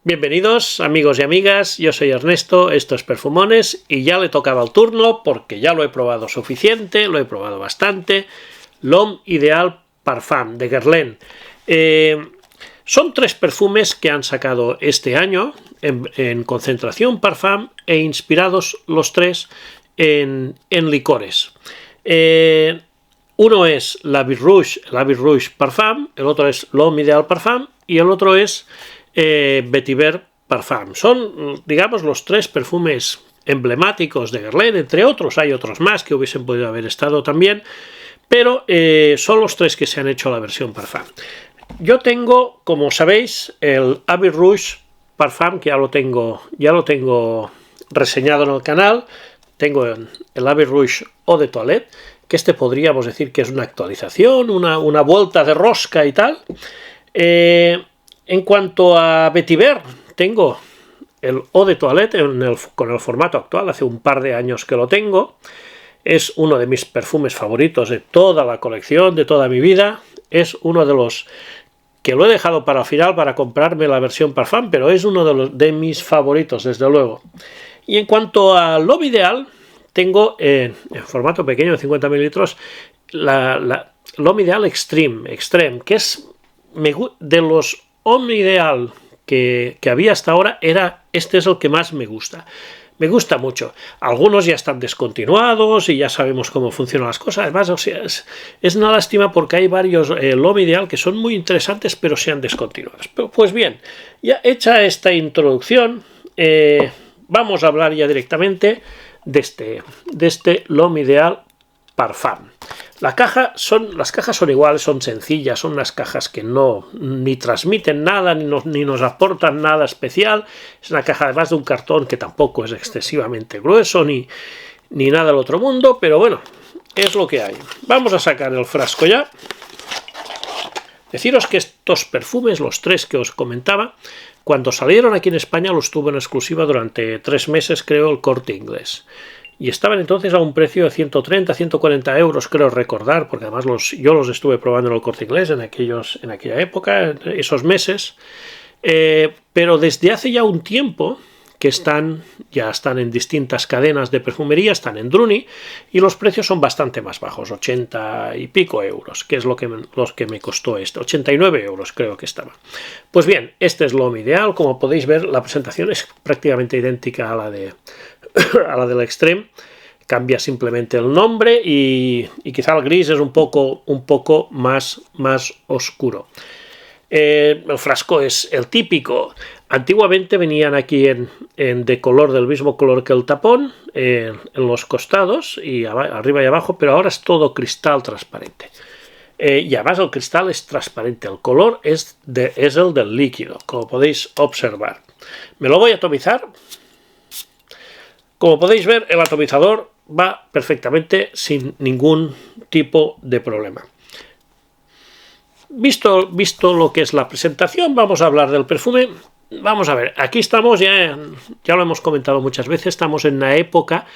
Bienvenidos amigos y amigas, yo soy Ernesto, esto es Perfumones y ya le tocaba el turno porque ya lo he probado suficiente, lo he probado bastante. L'Homme Ideal Parfum de Guerlain. Son 3 perfumes que han sacado este año en concentración parfum e inspirados los 3 en licores. Uno es la Vie Rouge Parfum, el otro es L'Homme Ideal Parfum y el otro es Vetiver Parfum. Son, digamos, los 3 perfumes emblemáticos de Guerlain, entre otros. Hay otros más que hubiesen podido haber estado también, pero son los 3 que se han hecho la versión Parfum. Yo tengo, como sabéis, el Vie Rouge Parfum, que ya lo tengo reseñado en el canal. Tengo el Vie Rouge Eau de Toilette, que podríamos decir que es una actualización, una vuelta de rosca y tal. En cuanto a Vetiver, tengo el Eau de Toilette con el formato actual, hace un par de años que lo tengo. Es uno de mis perfumes favoritos de toda la colección, de toda mi vida. Es uno de los que lo he dejado para el final para comprarme la versión Parfum, pero es uno de mis favoritos, desde luego. Y en cuanto a L'Homme Ideal, tengo en formato pequeño de 50 mililitros L'Homme Ideal Extreme, que es de los Homme Ideal que había hasta ahora, este es el que más me gusta. Me gusta mucho. Algunos ya están descontinuados y ya sabemos cómo funcionan las cosas. Además, o sea, es una lástima porque hay varios L'Homme Ideal que son muy interesantes, pero se han descontinuado. Pues bien, ya hecha esta introducción, vamos a hablar ya directamente de este L'Homme Ideal Parfum. Las cajas son iguales, son sencillas, son unas cajas que ni transmiten nada, ni nos aportan nada especial. Es una caja además de un cartón que tampoco es excesivamente grueso, ni nada del otro mundo, pero bueno, es lo que hay. Vamos a sacar el frasco ya. Deciros que estos perfumes, los 3 que os comentaba, cuando salieron aquí en España los tuve en exclusiva durante 3 meses, creo, el Corte Inglés. Y estaban entonces a un precio de 130, 140 euros, creo recordar, porque además yo los estuve probando en el Corte Inglés en aquella época, esos meses. Pero desde hace ya un tiempo que ya están en distintas cadenas de perfumería, están en Druni, y los precios son bastante más bajos, 80 y pico euros, que es los que me costó 89 euros creo que estaba. Pues bien, este es L'Homme Ideal. Como podéis ver, la presentación es prácticamente idéntica a la del Extreme. Cambia simplemente el nombre y quizá el gris es un poco más oscuro. El frasco es el típico. Antiguamente venían aquí de color, del mismo color que el tapón, en los costados y arriba y abajo, pero ahora es todo cristal transparente. Y además el cristal es transparente, el color es el del líquido, como podéis observar. Me lo voy a atomizar. Como podéis ver, el atomizador va perfectamente sin ningún tipo de problema. Visto lo que es la presentación, vamos a hablar del perfume. Vamos a ver, aquí estamos, ya lo hemos comentado muchas veces, estamos en una época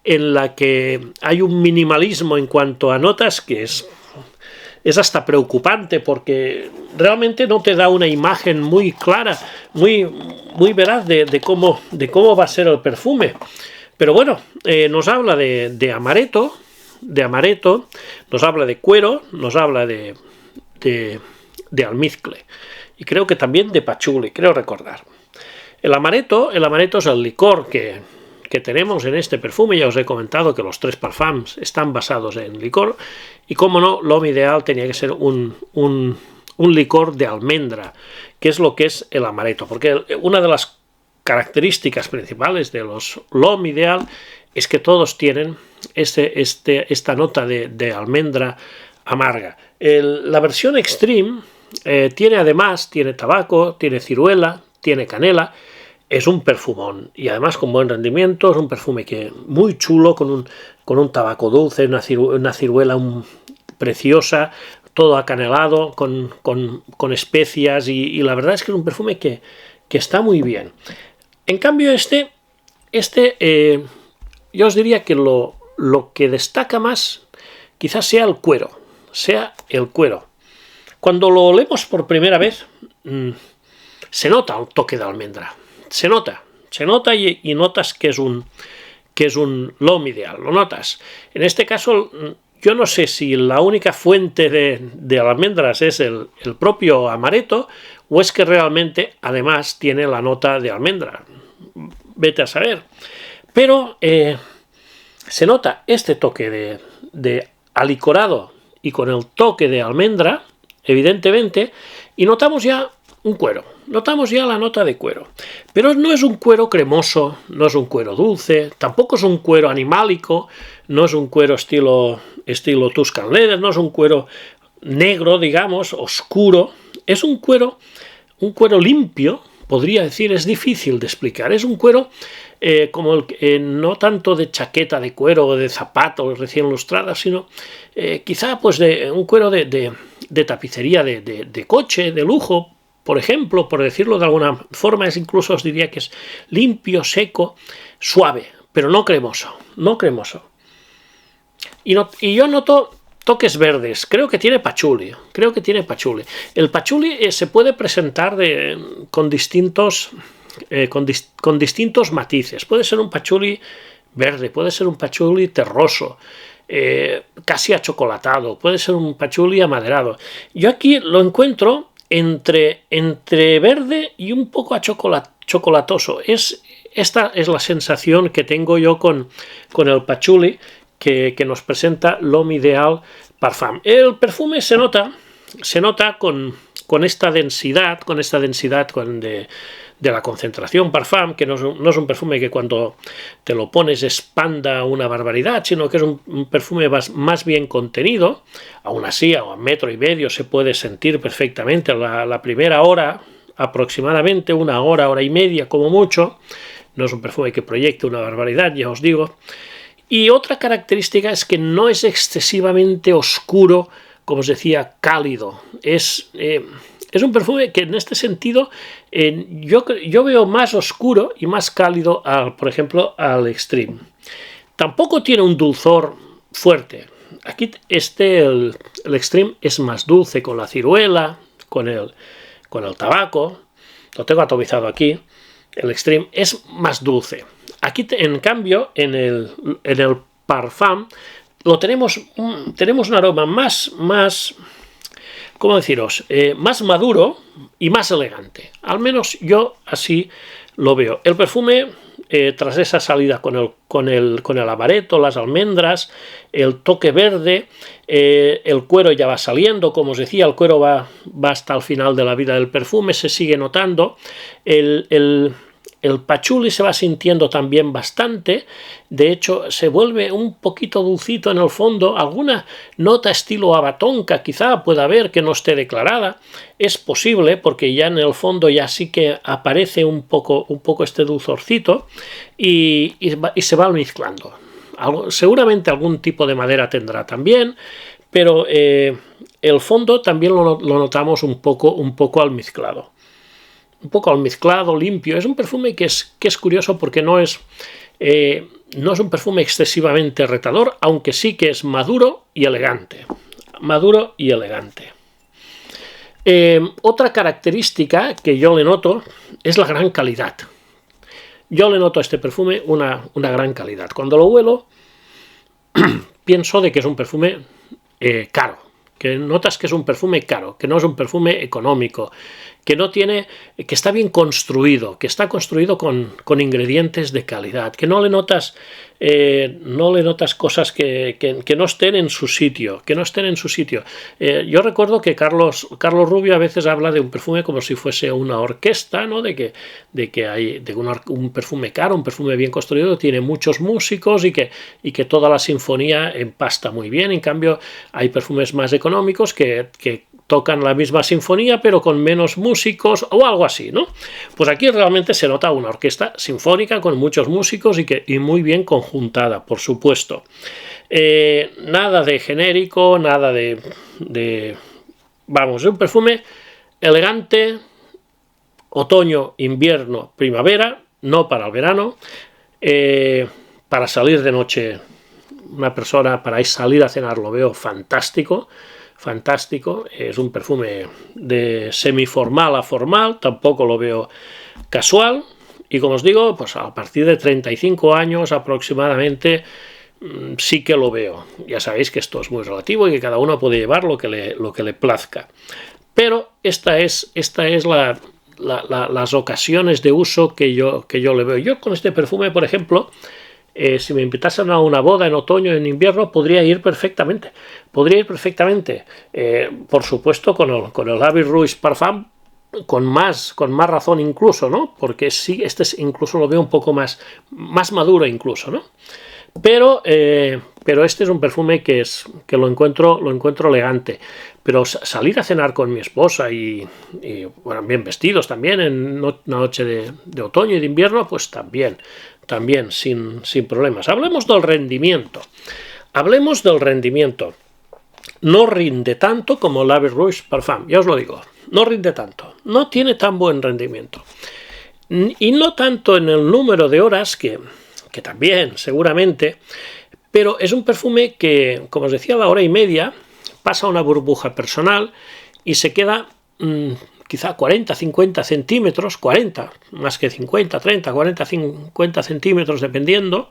en la que hay un minimalismo en cuanto a notas que es hasta preocupante, porque realmente no te da una imagen muy clara, muy veraz de cómo va a ser el perfume. Pero bueno, nos habla de amaretto, nos habla de cuero, nos habla de almizcle y creo que también de pachuli, creo recordar. El amaretto es el licor que tenemos en este perfume. Ya os he comentado que los 3 parfums están basados en licor y, como no, L'Homme Ideal tenía que ser un licor de almendra, que es lo que es el amaretto, porque una de las características principales de los L'Homme Ideal es que todos tienen esta nota de almendra amarga. La versión Extreme tiene tabaco, tiene ciruela, tiene canela. Es un perfumón y además con buen rendimiento. Es un perfume muy chulo, con un tabaco dulce, una ciruela preciosa, todo acanelado, con especias, y la verdad es que es un perfume que está muy bien. En cambio yo os diría que lo que destaca más quizás sea el cuero. Cuando lo olemos por primera vez, se nota un toque de almendra, se nota y notas que es un loam ideal, lo notas. En este caso, yo no sé si la única fuente de almendras es el propio amaretto o es que realmente además tiene la nota de almendra. Vete a saber. Pero se nota este toque de alicorado y con el toque de almendra, evidentemente, y notamos ya un cuero, notamos ya la nota de cuero. Pero no es un cuero cremoso, no es un cuero dulce, tampoco es un cuero animálico, no es un cuero estilo Tuscan Leather, no es un cuero negro, digamos, oscuro. Es un cuero limpio, podría decir, es difícil de explicar. Es un cuero como no tanto de chaqueta de cuero o de zapato recién lustrada, sino quizá pues de un cuero de tapicería de coche, de lujo, por ejemplo, por decirlo de alguna forma. Es incluso, os diría que es limpio, seco, suave, pero no cremoso, no cremoso. Y yo noto toques verdes, creo que tiene patchouli, El patchouli se puede presentar con distintos matices. Puede ser un patchouli verde, puede ser un patchouli terroso, casi achocolatado, puede ser un patchouli amaderado. Yo aquí lo encuentro entre verde y un poco chocolatoso. Esta es la sensación que tengo yo con el patchouli que nos presenta L'Homme Ideal Parfum. El perfume se nota con esta densidad, de la concentración Parfum, que no es un perfume que cuando te lo pones expanda una barbaridad, sino que es un perfume más bien contenido. Aún así, a 1,5 metros se puede sentir perfectamente la primera hora, aproximadamente 1 hora, hora y media como mucho. No es un perfume que proyecte una barbaridad, ya os digo. Y otra característica es que no es excesivamente oscuro, como os decía, cálido. Es un perfume que en este sentido yo veo más oscuro y más cálido, por ejemplo, al Extreme. Tampoco tiene un dulzor fuerte. Aquí el Extreme es más dulce con la ciruela, con el tabaco. Lo tengo atomizado aquí. El Extreme es más dulce. Aquí, en cambio, en el Parfum tenemos un aroma más ¿cómo deciros? Más maduro y más elegante. Al menos yo así lo veo. El perfume, tras esa salida con el amaretto, las almendras, el toque verde, el cuero ya va saliendo, como os decía, el cuero va hasta el final de la vida del perfume, se sigue notando. El patchouli se va sintiendo también bastante, de hecho se vuelve un poquito dulcito en el fondo, alguna nota estilo abatonca quizá pueda haber que no esté declarada, es posible porque ya en el fondo ya sí que aparece un poco este dulzorcito y se va mezclando. Seguramente algún tipo de madera tendrá también, pero el fondo también lo notamos un poco almizclado. Un poco almizclado, limpio. Es un perfume que es curioso porque no es un perfume excesivamente retador, aunque sí que es maduro y elegante. Maduro y elegante. Otra característica que yo le noto es la gran calidad. Yo le noto a este perfume una gran calidad. Cuando lo huelo, pienso de que es un perfume caro. Que notas que es un perfume caro, que no es un perfume económico, que está bien construido, que está construido con ingredientes de calidad, que no le notas cosas que no estén en su sitio, Yo recuerdo que Carlos Rubio a veces habla de un perfume como si fuese una orquesta, ¿no? De que hay un perfume caro, un perfume bien construido, tiene muchos músicos y que toda la sinfonía empasta muy bien. En cambio, hay perfumes más económicos que tocan la misma sinfonía pero con menos músicos o algo así, ¿no? Pues aquí realmente se nota una orquesta sinfónica con muchos músicos y muy bien conjuntada, por supuesto. Nada de genérico, nada vamos, es un perfume elegante, otoño, invierno, primavera, no para el verano, para salir de noche, una persona para salir a cenar lo veo fantástico, fantástico. Es un perfume de semiformal a formal, tampoco lo veo casual. Y como os digo, pues a partir de 35 años aproximadamente sí que lo veo. Ya sabéis que esto es muy relativo y que cada uno puede llevar lo que le plazca. Pero esta es las ocasiones de uso que yo le veo. Yo con este perfume, por ejemplo, si me invitasen a una boda en otoño o en invierno, podría ir perfectamente. Por supuesto, con el Abbey Rouge Parfum, con más razón incluso, ¿no? Porque sí, este incluso lo veo un poco más maduro incluso, ¿no? Pero este es un perfume que lo encuentro elegante. Pero salir a cenar con mi esposa y bueno, bien vestidos también en una noche de otoño y de invierno, pues también sin problemas. Hablemos del rendimiento. No rinde tanto como el Abbey Rouge Parfum, ya os lo digo. No rinde tanto, no tiene tan buen rendimiento. Y no tanto en el número de horas, que también, seguramente, pero es un perfume que, como os decía, a la hora y media pasa una burbuja personal y se queda quizá 40-50 centímetros, 40, más que 50, 30, 40, 50 centímetros, dependiendo,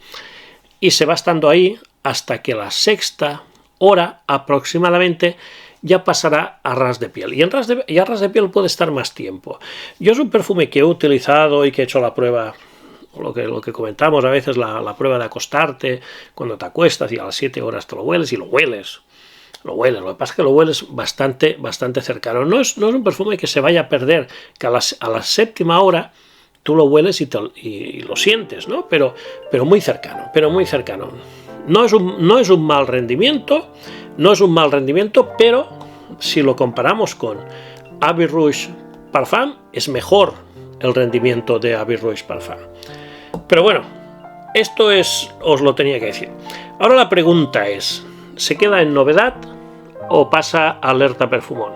y se va estando ahí hasta que la sexta hora aproximadamente ya pasará a ras de piel. Y a ras de piel puede estar más tiempo. Yo es un perfume que he utilizado y que he hecho la prueba, lo que comentamos a veces, la prueba de acostarte, cuando te acuestas y a las 7 horas te lo hueles y lo hueles. Lo que pasa es que lo hueles bastante cercano. No es un perfume que se vaya a perder, que a la séptima hora tú lo hueles y lo sientes, ¿no? Pero muy cercano, No es un mal rendimiento, pero si lo comparamos con Abbey Rouge Parfum, es mejor el rendimiento de Abbey Rouge Parfum. Pero bueno, esto os lo tenía que decir. Ahora la pregunta es, ¿se queda en novedad o pasa a alerta perfumón?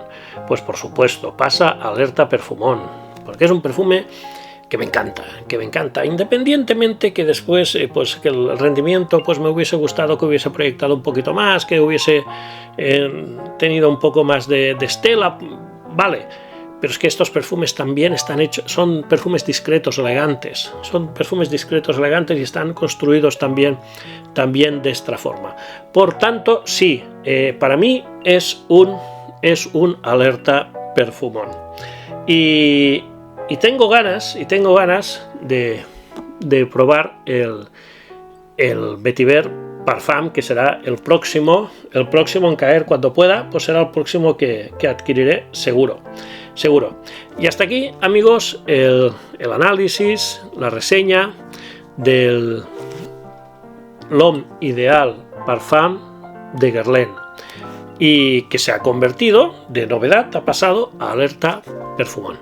Pues por supuesto, pasa a alerta perfumón, porque es un perfume que me encanta, independientemente que después pues que el rendimiento pues me hubiese gustado que hubiese proyectado un poquito más, que hubiese tenido un poco más de estela, vale, pero es que estos perfumes también están hechos, son perfumes discretos, elegantes, y están construidos también de esta forma. Por tanto, sí, para mí es un alerta perfumón. Y tengo ganas de probar el Vetiver Parfum, que será el próximo en caer cuando pueda, pues será el próximo que adquiriré seguro. Y hasta aquí, amigos, el análisis, la reseña del L'Homme Ideal Parfum de Guerlain, y que se ha convertido de novedad, ha pasado a alerta perfumón.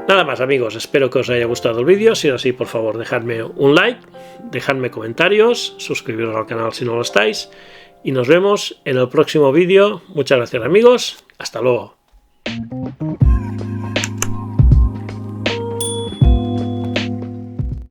Nada más, amigos, espero que os haya gustado el vídeo. Si es así, por favor, dejadme un like, dejadme comentarios, suscribiros al canal si no lo estáis, y nos vemos en el próximo vídeo. Muchas gracias, amigos, hasta luego.